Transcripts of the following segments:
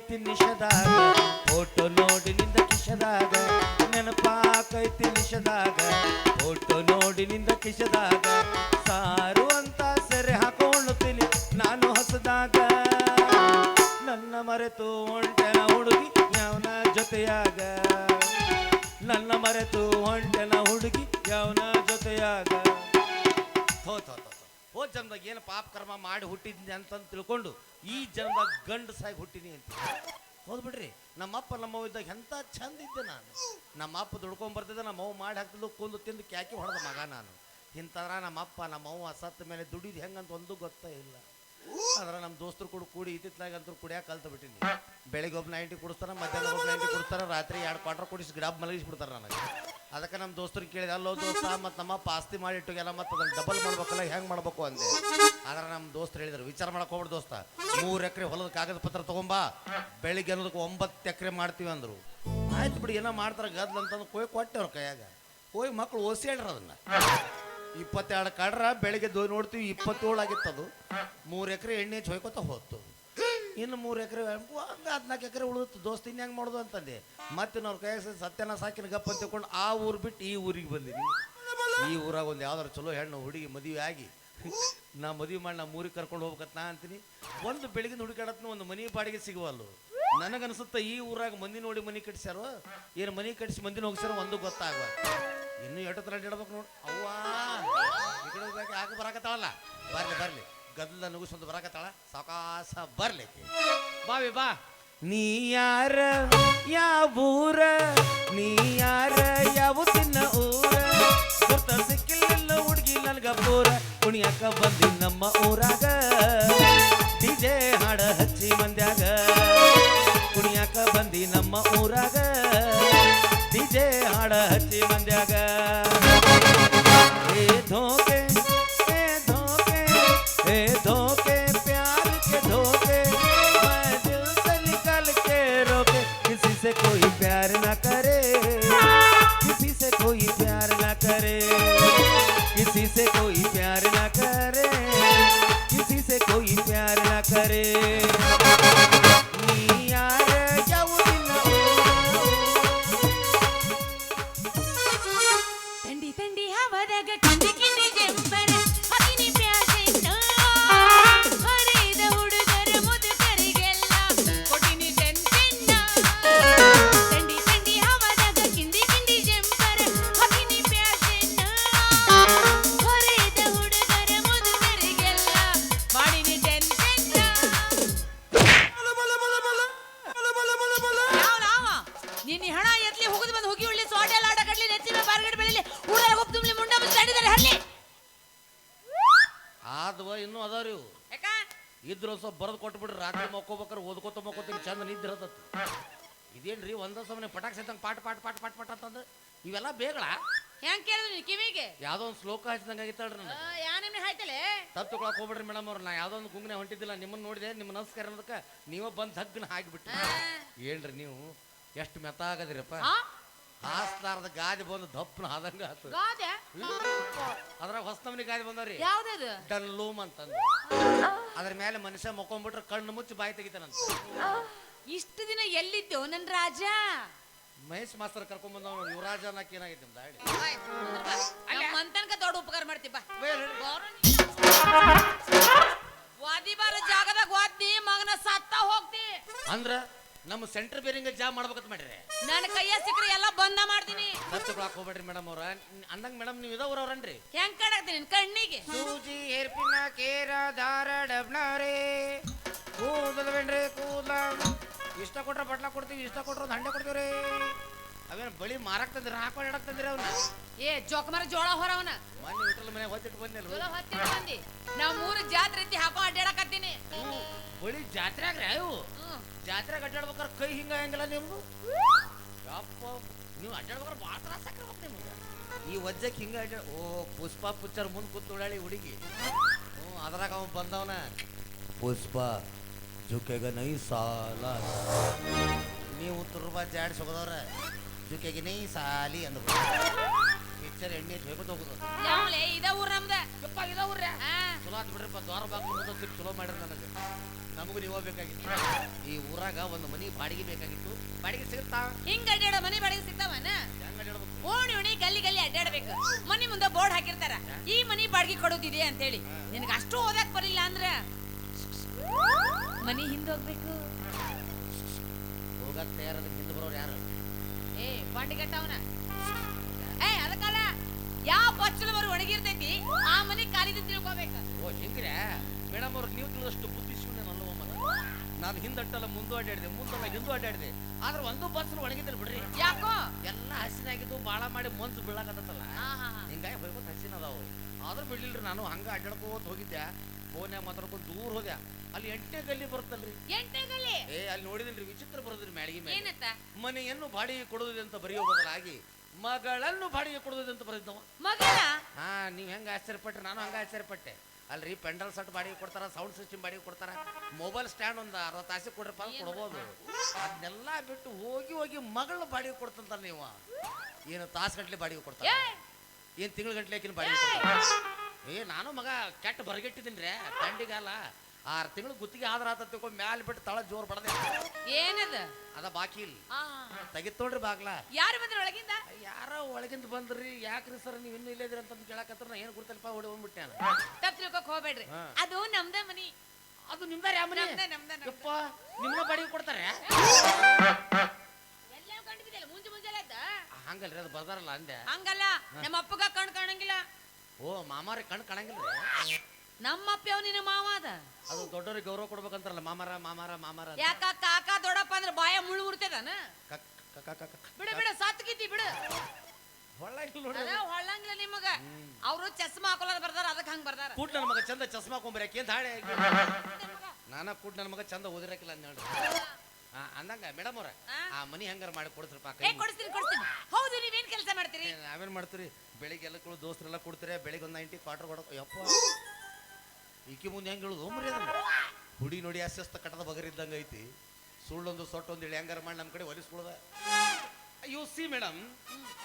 ನೆನಪಾಕೈತಿ ನಿಷದಾಗ photo ನೋಡಿ ನಿಂದ ಕಿಶದಾಗ ನೆನಪಾಕೈತಿ ನಿಷದಾಗ photo ನೋಡಿ ನಿಂದ ಕಿಶದಾಗ ಸಾರು ಅಂತ ಸೆರೆ ಹಾಕೊಳ್ಳುತ್ತೀನಿ ನಾನು ಹಸದಾಗ ನನ್ನ ಮರೆತು ಹೊಂಟೆನ ಹುಡುಗಿ ಯಾವನ ಜೊತೆಯಾಗ ನನ್ನ ಮರೆತು ಹೊಂಟೆನ ಹುಡುಗಿ ಯಾವನ ಜೊತೆಯಾಗ ಹೋದ ಜನ್ಮದಾಗ ಏನು ಪಾಪ ಕರ್ಮ ಮಾಡಿ ಹುಟ್ಟಿದ್ನಿ ಅಂತಂದು ತಿಳ್ಕೊಂಡು ಈ ಜನ್ಮದಾಗ ಗಂಡಸಾಗಿ ಹುಟ್ಟಿನಿ ಅಂತ ಹೋದ್ಬಿಡ್ರಿ. ನಮ್ಮಪ್ಪ ನಮ್ಮವ್ವ ಇದ್ದಾಗ ಎಂಥ ಚಂದ ಇದ್ದೆ ನಾನು. ನಮ್ಮಪ್ಪ ದುಡ್ಕೊಂಡ್ ಬರ್ತಿದ್ದೆ, ನಮ್ಮವ್ವ ಮಾಡಿ ಹಾಕ್ತಿದ್ದು ಕೊಂದು ತಿಂದು ಕ್ಯಾಕಿ ಹೊಡೆದ ಮಗ ನಾನು. ಇಂಥದ್ರ ನಮ್ಮಪ್ಪ ನಮ್ಮವ್ವ ಸತ್ತ ಮೇಲೆ ದುಡಿದು ಹೆಂಗಂತ ಒಂದು ಗೊತ್ತೇ ಇಲ್ಲ. ಅದ್ರ ನಮ್ಮ ದೋಸ್ತರು ಕೂಡ ಕೂಡಿ ಇತ್ತಿತ್ಲಾಗ ಅಂತೂ ಕುಡಿಯಾಕ ಕಲ್ತು ಬಿಟ್ಟಿನಿ. ಬೆಳಿಗ್ಗೆ ಒಬ್ಬ 90 ಕುಡಿಸ್ತಾರ, ಮಧ್ಯಾಹ್ನ ಒಬ್ಬ 90 ಕುಡಿಸ್ತಾರ, ರಾತ್ರಿ 2 ಕ್ವಾರ್ಟರ್ ಕುಡಿಸಿ ಗಿಡ ಮಲಗಿಸ್ಬಿಡ್ತಾರೆ ನನಗೆ. ಅದಕ್ಕೆ ನಮ್ಮ ದೋಸ್ತರಿಗೆ ಕೇಳಿದೆ, ಅಲ್ಲೋ ದೋಸ್ತ ಮತ್ತು ನಮ್ಮಪ್ಪ ಆಸ್ತಿ ಮಾಡಿಟ್ಟುಗೆಲ್ಲ ಮತ್ತು ಅದನ್ನು ಡಬಲ್ ಮಾಡ್ಬೇಕಲ್ಲ, ಹೆಂಗೆ ಮಾಡ್ಬೇಕು ಅಂದೆ. ಆದ್ರೆ ನಮ್ಮ ದೋಸ್ತರು ಹೇಳಿದ್ರು, ವಿಚಾರ ಮಾಡಕ್ಕೆ ಹೋಗ್ಬಿಡು ದೋಸ್ತ, 3 ಎಕರೆ ಹೊಲದ ಕಾಗದ ಪತ್ರ ತೊಗೊಂಬಾ, ಬೆಳಿಗ್ಗೆ ಅನ್ನೋದಕ್ಕೆ 9 ಎಕರೆ ಮಾಡ್ತೀವಿ ಅಂದರು. ಆಯ್ತು ಬಿಡಿ, ಏನೋ ಮಾಡ್ತಾರೆ ಗದ್ಲು ಅಂತಂದು ಕೊಟ್ಟೆ ಅವ್ರ ಕೈಯಾಗ. ಹೋಗಿ ಮಕ್ಕಳು ಓಸಿಯಾಡ್ರ ಅದನ್ನು 22 ಕಡ್ರ ಬೆಳಿಗ್ಗೆ ನೋಡ್ತೀವಿ 27 ಆಗಿತ್ತದು. 3 ಎಕರೆ ಎಣ್ಣೆ ಹಚ್ಚಿ ಹೊಯ್ಕೋತ ಹೋಯ್ತು. ಇನ್ನು 3 ಎಕರೆ 14 ಎಕರೆ ಉಳಿದು ದೋಸ್ತ ಇನ್ನು ಹೆಂಗೆ ಮಾಡೋದು ಅಂತಂದೆ. ಮತ್ತೆ ನಾವು ಕೈ ಸತ್ಯನ ಸಾಕಿನ ಗಪ್ಪ ಅಂತ ತಿಳ್ಕೊಂಡು ಆ ಊರು ಬಿಟ್ಟು ಈ ಊರಿಗೆ ಬಂದೀನಿ. ಈ ಊರಾಗ ಒಂದು ಯಾವ್ದಾರು ಚಲೋ ಹೆಣ್ಣು ಹುಡುಗಿ ಮದುವೆ ಆಗಿ ನಾ ಮದುವೆ ಮಾಡಿ ನಾ ಊರಿಗೆ ಕರ್ಕೊಂಡು ಹೋಗ್ಬೇಕಂತ ನಾ ಅಂತೀನಿ. ಒಂದು ಬೆಳಿಗ್ಗೆ ಹುಡುಕಾಡತ್ನ ಒಂದು ಮನೆ ಬಾಡಿಗೆ ಸಿಗುವಲ್ಲು. ನನಗನ್ಸುತ್ತೆ ಈ ಊರಾಗ ಮಂದಿ ನೋಡಿ ಮನೆ ಕಟ್ಸ್ಯಾರೋ ಏನು ಮನೆ ಕಟ್ಸಿ ಮಂದಿನ ಹೋಗ್ಸ್ಯಾರೋ ಒಂದು ಗೊತ್ತಾಗುವ. ಇನ್ನೂ ಎಷ್ಟು ತರ ಇಡ್ಬೇಕು ನೋಡಿ. ಅವ್ವಾ ಈ ಕಡೆ ಯಾಕೆ ಬರಾಕತ್ತಾವಲ್ಲ, ಬರ್ಲಿ ಗದ್ದಲ ನುಗ್ಗಿಸೊಂದು ಬರಾಕತ್ತಾಳ, ಸಾವಕಾಸ ಬರ್ಲಿ ಬಾವಿ ಬಾ. ನೀ ಯಾರ ಯಾವೂರ, ನೀ ಯಾರ ಯಾವ ತಿನ್ನ ಊರ, ಗುರ್ತ ಸಿಕ್ಕಿಲ್ಲ ಹುಡುಗಿ ನನ್ಗ ಪೂರ, ಕುಣಿಯಾಕ ಬಂದಿ ನಮ್ಮ ಊರಾಗ, ಡಿಜೆ ಹಾಡ ಹಚ್ಚಿ ಮಂದ್ಯಾಗ, ಕುಣಿಯಾಕ ಬಂದಿ ನಮ್ಮ ಊರಾಗ, ಡಿಜೆ ಹಾಡ ಹಚ್ಚಿ ಮಂದ್ಯಾಗ. ಏ ಧೋಕೆ ಏ ಧೋಕೆ ಏ ಧೋಕೆ प्यार के धोखे, मैं दिल से निकल के रोके, किसी से कोई प्यार ना करे, किसी से कोई प्यार ना करे, किसी से कोई प्यार ना करे, किसी से कोई प्यार ना करे. ಇನ್ನೂ ಅದಾವ್ರಿ ಇದ್ರು ಸ್ವಲ್ಪ ಬರೆದು ಕೊಟ್ಬಿಡ್ರಿ, ರಾತ್ರಿ ಮಕ್ಕೋಬೇಕಾರೆ ಓದ್ಕೋತ ಮಕ್ಕೋತೀನಿ, ಚಂದ ನಿದ್ದಿರತ್ತ. ಇದೇನ್ರಿ ಒಂದ ಸಮನೆ ಪಟಾಕ್ ಸತ್ತಂಗೆ ಪಾಟ್ ಪಾಟ್ ಪಾಟ್ ಪಾಟ್ ಪಾಟ್ ಅಂತಂದು ಇವೆಲ್ಲ ಬೇಗಳ ಹೆಂಗ್ ಕೇಳಿದ್ರಿ ಕಿವಿಗೆ? ಯಾವ್ದೋ ಒಂದು ಶ್ಲೋಕ ಹಚ್ಚಿದಂಗೆ ಆಗಿತ್ತಾಳ್ರಿ ನನಗೆ. ತಪ್ಪು ತಗೊಳಕ್ ಹೋಗ್ಬಿಡ್ರಿ ಮೇಡಮ್ ಅವ್ರು. ನಾ ಯಾವ್ದೋ ಒಂದು ಗುಂಗ್ನೆ ಹೊಂಟಿದ್ದಿಲ್ಲ, ನಿಮ್ಮನ್ನ ನೋಡಿದೆ, ನಿಮ್ಮ ನಮಸ್ಕಾರ ಅನ್ನೋದಕ್ಕೆ ನೀವ ಬಂದು ಹಗ್ಗನ ಹಾಕಿಬಿಟ್ರಿ. ಏನ್ರಿ ನೀವು ಎಷ್ಟು ಮೆತ್ತಾಗದಿರಪ್ಪ, ಹಾಸ್ಲಾರದ ಗಾದಿ ಬಂದು ದಪ್ಪನ ಆದಂಗ ಆತು. ಅದ್ರಾಗ ಹೊಸ ನಮನಿ ಗಾದಿ ಬಂದವ್ರಿ, ಡಲ್ಲೂಮ್ ಅಂತಂದು. ಅದ್ರ ಮೇಲೆ ಮನುಷ್ಯ ಮಕ್ಕೊಂಡ್ಬಿಟ್ರೆ ಕಣ್ಣು ಮುಚ್ಚಿ ಬಾಯಿ ತೆಗಿತಾನಂತ. ಇಷ್ಟು ದಿನ ಎಲ್ಲಿದ್ದೆವು ನನ್ ರಾಜ? ಮಹೇಶ್ ಮಾಸ್ತರ್ ಕರ್ಕೊಂಡ್ ಬಂದವ್ ಯುವರಾಜ ಅನ್ನಕ್ಕೆ ಏನಾಗೈತಿ ಅಂತ ಹೇಳಿ ಮಂತನ್ಕ ದೊಡ್ಡ ಉಪಕಾರ ಮಾಡ್ತೀವಿ ಬಾ. ವಾದಿ ಬಾರ ಜಾಗದಾಗ ವಾದಿ ಮಗನ ಸತ್ತ ಹೋಗ್ತಿ ಅಂದ್ರ ನಮ್ಮ ಸೆಂಟರ್ ಬೇರಿಂಗ್ ಜಾಬ್ ಮಾಡ್ಬೇಕಂತ ಮಾಡ್ರಿ. ನನ್ನ ಕೈಯ ಸಿಕ್ಕ್ರೆ ಎಲ್ಲ ಬಂದ ಮಾಡ್ತೀನಿ. ತಗೊಳಕ್ ಹೋಗ್ಬೇಡ್ರಿ ಮೇಡಮ್ ಅವ್ರ. ಅಂದಂಗ ಮೇಡಮ್ ನೀವು ಇದಾವ್ರನ್ರಿ ಹೆಂಗ್ ಕಾಣಾಕ್ತೀನಿ ಕಣ್ಣಿಗೆ? ಸೂಜಿ ಹೇರ್ಪಿನ ಕೇರ ದಾರ ಡಬ್ನಾರೇ ಕೂದಲ್ವೇನ್ರಿ ಕೂದಲ ಇಷ್ಟ ಕೊಟ್ರ ಬಟ್ಲ ಕೊಡ್ತೀವಿ, ಇಷ್ಟ ಕೊಟ್ರ ಒಂದು ಹಂಡೆ ಕೊಡ್ತೀವ್ರಿ. ಅವೇನು ಬಳಿ ಮಾರಕ್ ತಂದ್ರಿ, ಹಾಕೊಂಡು ಇಡಕ್ ತಂದ್ರಿ ಅವನ್ನ. ಏ ಜೋಕಮಾರ ಜೋಳ ಹೊರವನ ಮೊನ್ನೆ ವಿಠಲ್ ಮನೆ ಹೊತ್ತಿಟ್ಟು ಬಂದಿ. ನಾವ್ 3 ಜಾತ್ರೆ ಇದ್ದಿ ಹಾಕೋ ಅಡ್ಡಾಡಕತ್ತೀನಿ. ಬಳಿ ಜಾತ್ರೆ ಆಗ್ರಿ ಅವು ಜಾತ್ರೆಗೆ ಅಡ್ಡಾಡ್ಬೇಕಾರೆ ಕೈ ಹಿಂಗ ಹಂಗಿಲ್ಲ ನಿಮ್ದು. ಯಪ್ಪ ನೀವು ಅಡ್ಡಾಡ್ಬೇಕಾರೆ ಭಾಳ ತ್ರಾಸ ಆಗ್ಬೇಕು ನಿಮ್ಗೆ. ಈ ವಜ್ಜಕ್ಕೆ ಹಿಂಗ ಅಡ್ಡಾಡ. ಓ ಪುಷ್ಪ ಪಿಕ್ಚರ್ ಮುಂದೆ ಕೂತ್ಕೊಳ್ಳಿ ಹುಡುಗಿ. ಅದ್ರಾಗ ಅವ ಬಂದವನ ಪುಷ್ಪ ಜುಕೆಗ ನೈ ಸಾಲ, ನೀವು ತುರ್ಬಾ ಜಾಡ್ಸಿ ಹೋಗೋದವ್ರ ಜುಕೆಗೆ ನೈ ಸಾಲಿ ಅಂದ್ರು. ಸರಿ ಎಣ್ಣೆ ಹೋಗೋದು ಹೋಗುದು ಯಾವಲೆ ಇದ ಊರ್ ನಮ್ದ ಯಪ್ಪ ಇಲ್ಲ ಊರ್ರೆ ಹಾ. ಚಲೋ ಆತ್ ಬಿಡ್ರಪ್ಪ ದ್ವಾರ ಬಾಗ್ಲು ಮುಂದೆ ಸಿಕ್ ಚಲೋ ಮಾಡ್ರಿ ನನಗೆ ನಮಗೂ ನೀವ ಬೇಕಾಗಿತ್ತು ಈ ಊರಾಗ ಒಂದು ಮನಿ ಬಾಡಿಗೆ ಬೇಕಾಗಿತ್ತು ಬಾಡಿಗೆ ಸಿಗುತ್ತಾ ಹಿಂಗ್ ಅಡ್ಡಾಡ ಮನಿ ಬಾಡಿಗೆ ಸಿಗ್ತಾವನ ಹೆಂಗ್ ಅಡ್ಯಾಡ್ಬೇಕು? ಓಣಿ ಓಣಿ ಗಲ್ಲಿ ಗಲ್ಲಿ ಅಡ್ಡಾಡ್ಬೇಕು ಮನಿ ಮುಂದೆ ಬೋರ್ಡ್ ಹಾಕಿರ್ತಾರ ಈ ಮನಿ ಬಾಡಿಗೆ ಕೊಡೋದಿದೆ ಅಂತ ಹೇಳಿ ನಿನಗೆ ಅಷ್ಟು ಓದಕ್ ಬರಲಿಲ್ಲ ಅಂದ್ರ ಮನಿ ಹಿಂದ್ ಹೋಗ್ಬೇಕು ಹೋಗಕ್ ತಯಾರದ ಹಿಂದೆ ಬರೋರು ಯಾರು ಏ ಬಂಡಿಗಟ್ಟವನ ಏ ಅದಕ್ಕಲ್ಲ ಯಾವ ಬಚ್ಚಲು ಬರು ಒಣಗಿರ್ತೈತಿ ಆ ಮನಿ ಕಾಲಿದ ತಿಳ್ಕೊಬೇಕು ಓ ಹಿಂಗ್ರೆ ಮೇಡಮ್ ಅವ್ರು ನೀವು ತಿಳಿದಷ್ಟು ಬುದ್ಧಿಶೂನ್ಯ ನಲ್ಲವಮ್ಮ ನಾನು ಹಿಂದಟ್ಟಲ್ಲ ಮುಂದೆ ಅಡ್ಡಾಡಿದೆ ಮುಂದಲ್ಲ ಹಿಂದೂ ಅಡ್ಡಾಡಿದೆ ಆದ್ರೆ ಒಂದು ಬಸ್ಸಲ್ಲಿ ಒಣಗಿದ್ದಿಲ್ಲ ಬಿಡ್ರಿ ಯಾಕೋ ಎಲ್ಲ ಹಸಿನಾಗಿದ್ದು ಬಾಳ ಮಾಡಿ ಮಂಜು ಬೀಳಾಕತ್ತಲ್ಲ ಹಿಂಗಾಗಿ ಹೋಗ್ಬೋದು ಹಸಿನ ಅದಾವು ಆದ್ರೂ ಬಿಡ್ಲಿಲ್ರಿ ನಾನು ಹಂಗ ಅಡ್ಡಾಡ್ಕೋತ ಹೋಗಿದ್ದೆ ಫೋನ್ಯಾಗ ಮಾತಾಡ್ಕೊಂಡು ದೂರ ಹೋದೆ ಅಲ್ಲಿ 8ನೇ ಗಲ್ಲಿ ಬರುತ್ತಲ್ರಿ ಎಂಟನೇ ಗಲ್ಲಿ ಅಲ್ಲಿ ನೋಡಿದಿಲ್ರಿ ವಿಚಿತ್ರ ಬರೋದ್ರಿ ಮ್ಯಾಳಿಗೆ ಮೇಲೆ ಏನತ್ತ ಮನೆಯನ್ನು ಬಾಡಿಗೆ ಕೊಡುವುದಿದೆ ಅಂತ ಬರೆಯೋ ಬದಲಾಗಿ ಮಗಳನ್ನು ಬಾಡಿಗೆ ಕೊಡುವುದಿದೆ ಅಂತ ಬರೆದಿದ್ದವ ಮಗನ ಹಾ ನೀವ್ ಹೆಂಗ ಆಶ್ಚರ್ಯಪಟ್ರೆ ನಾನು ಹಂಗ ಆಶ್ಚರ್ಯಪಟ್ಟೆ ಅಲ್ರಿ ಪೆಂಡಲ್ ಸೆಟ್ ಬಾಡಿಗೆ ಕೊಡ್ತಾರ ಸೌಂಡ್ ಸಿಸ್ಟಮ್ ಬಾಡಿಗೆ ಕೊಡ್ತಾರ ಮೊಬೈಲ್ ಸ್ಟ್ಯಾಂಡ್ ಒಂದು 60 ತಾಸು ಕೊಡ್ರಪ್ಪ ಕೊಡ್ಬೋದು ಅದನ್ನೆಲ್ಲ ಬಿಟ್ಟು ಹೋಗಿ ಹೋಗಿ ಮಗಳ ಬಾಡಿಗೆ ಕೊಡ್ತಂತ ನೀವು ಏನು ತಾಸು ಗಂಟ್ಲೆ ಬಾಡಿಗೆ ಕೊಡ್ತಾರ ಏನ್ ತಿಂಗಳ ಗಂಟ್ಲೆ ಆಕಿನ ಬಾಡಿಗೆ ಕೊಡ್ತಾರ ಏ ನಾನು ಮಗ ಕೆಟ್ಟ ಬರಗೆಟ್ಟಿದ್ದೀನಿ ತಂಡಿಗಾಲ 6 ತಿಂಗಳು ಗುತ್ತಿಗೆ ಆದ್ರ ಆತ ತಿಳ್ಕೊಂಡು ಮ್ಯಾಲ ಬಿಟ್ಟು ತಳ ಜೋರ್ ಬಡದೆ ಏನದ ಅದ ಬಾಕಿ ಇಲ್ಲ ತೆಗಿತೋಡ್ರಿ ಬಾಗ್ಲ ಯಾರು ಬಂದ್ರ ಒಳಗಿಂದ ಯಾರೋ ಒಳಗಿಂದ ಬಂದ್ರಿ ಯಾಕ್ರಿ ಸರ್ ನೀವು ಇನ್ನೂ ಇಲ್ಲೇ ಇದ್ರಿ ಅಂತ ಕೇಳಕತ್ರ ನಾ ಏನು ಗುರ್ತಲ್ಪ ಹೊಡಿ ಬಂದ್ಬಿಟ್ಟೆ ತಪ್ಪು ತಿಳ್ಕೊಕ್ ಹೋಗ್ಬೇಡ್ರಿ ಅದು ನಮ್ದ ಮನಿ ಅದು ನಿಮ್ದಾರ ಯಾವ ಮನೆ ಯಪ್ಪ ನಿಮ್ಮನ್ನ ಬಾಡಿಗೆ ಕೊಡ್ತಾರೆ ಎಲ್ಲ ಕಂಡಿದ್ದಿಲ್ಲ ಮುಂಜಾನೆ ಹಂಗಲ್ರಿ ಅದು ಬರ್ದಾರಲ್ಲ ಅಂದೆ ಹಂಗಲ್ಲ ನಮ್ಮ ಅಪ್ಪಗ ಕಣ್ ಕಾಣಂಗಿಲ್ಲ ಓ ಮಾಮಾರಿ ಕಣ್ ಕಾಣಂಗಿಲ್ಲ ನಮ್ಮ ಅಪ್ಪ ಯಾವ ನಿನ್ನ ಮಾವ ಅದ ಅದು ದೊಡ್ಡವ್ರಿಗೆ ಗೌರವ ಕೊಡ್ಬೇಕಂತಾರಲ್ಲ ಮಾಮಾರ ಮಾಮಾರ ಮಾಮಾರ ಅಂತ. ಯಾಕ ಕಾಕ ದೊಡ್ಡಪ್ಪ ಅಂದ್ರೆ ಬಾಯ ಮುಳ್ಳು ಉರ್ತದನ ಕಕ್ ಕಕ್ ಕಕ್ ಕಕ್. ಬಿಡ ಬಿಡ ಸಾತ್ಕಿತಿ ಬಿಡು ಹೊಳ್ಳಂಗಿಲ್ಲ ನೋಡ್ರಿ ಅದ ಹೊಳ್ಳಂಗಿಲ್ಲ ನಿಮಗ ಅವ್ರು ಚಸ್ಮಾ ಹಾಕೊಲಾರ ಬರ್ದಾರ ಅದಕ್ಕೆ ಹಂಗ ಬರ್ದಾರ ಕೂಟ್ ನನ್ನ ಮಗ ಚಂದ ಚಸ್ಮಾ ಕೊಂಬರ್ಯಾಕೆ ಅಂತ ಹಾಳೆ ನಾನ ಕೂಟ್ ನನ್ನ ಮಗ ಚಂದ ಓದಿರಾಕಿಲ್ಲ ಅಂತ ಹೇಳ್ರಿ ಅಂದಂಗ ಮೇಡಮ್ ಅವ್ರ ಆ ಮನಿ ಹೆಂಗಾರ ಮಾಡಿ ಕೊಡ್ತ್ರಪ್ಪ ಏ ಕೊಡಿಸ್ತೀನಿ ಕೊಡಿಸ್ತೀನಿ ಹೌದು ನೀವೇನ್ ಕೆಲಸ ಮಾಡ್ತೀರಿ ನಾವೇನ್ ಮಾಡ್ತೀರಿ ಬೆಳಿಗ್ಗೆ ಎಲ್ಲ ದೋಸ್ತರೆಲ್ಲ ಕೊಡ್ತೀರಿ ಬೆಳಿಗ್ಗೆ ಒಂದು 90 ಕ್ವಾರ್ಟರ್ ಕೊಡೋ ಯಪ್ಪ ಈಕಿ ಮುಂದೆ ಹೆಂಗೆ ಹೇಳುದು ಮರಿ ಅದನ್ನ ಹುಡಿ ನೋಡಿ ಅಸ್ಯಸ್ತ ಕಟ್ಟದ ಬಗರಿದ್ದಂಗೆ ಐತಿ ಸುಳ್ಳೊಂದು ಸೊಟ್ಟೊಂದು ಹೇಳಿ ಹೆಂಗಾರ ಮಾಡಿ ನಮ್ಮ ಕಡೆ ಒಲಿಸ್ಕೊಳ್ದ you see madam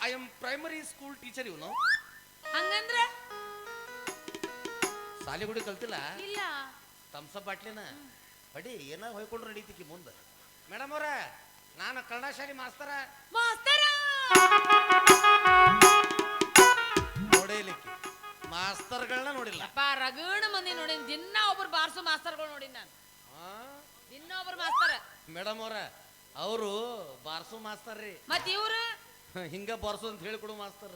I am primary school teacher ಇವನು ಹಂಗಂದ್ರ ಸಾಲಿಗುಡಿ ಕಲ್ತಿಲ್ಲ ಇಲ್ಲ ತಮ್ಸ ಬಾಟ್ಲಿನ ಬಡಿ ಏನ ಹೊಯ್ಕೊಂಡ್ರು ನಡೀತಿಕಿ ಮುಂದೆ ಮೇಡಮ್ ಅವ್ರ ನಾನು ಕನ್ನಡ ಶಾಲೆ ಮಾಸ್ತರ ಮಾಸ್ತರ ನೋಡೇಲಿಕ್ಕೆ ಮಾಸ್ತರ್ಗಳನ್ನ ನೋಡಿಲ್ಲ ಅಪ್ಪ ರಗಣ ಮಂದಿ ನೋಡಿನ ದಿನ ಒಬ್ರು ಬಾರ್ಸು ಮಾಸ್ತರ್ಗಳು ನೋಡಿನ ನಾನು ದಿನ ಒಬ್ರು ಮಾಸ್ತರ ಮೇಡಮ್ ಅವ್ರ ಅವರು ಬಾರ್ಸು ಮಾಸ್ತರ್ ರೀ ಮತ್ ಇವ್ರು ಹಿಂಗ ಬಾರ್ಸು ಅಂತ ಹೇಳಿಕೊಡು ಮಾಸ್ತರ್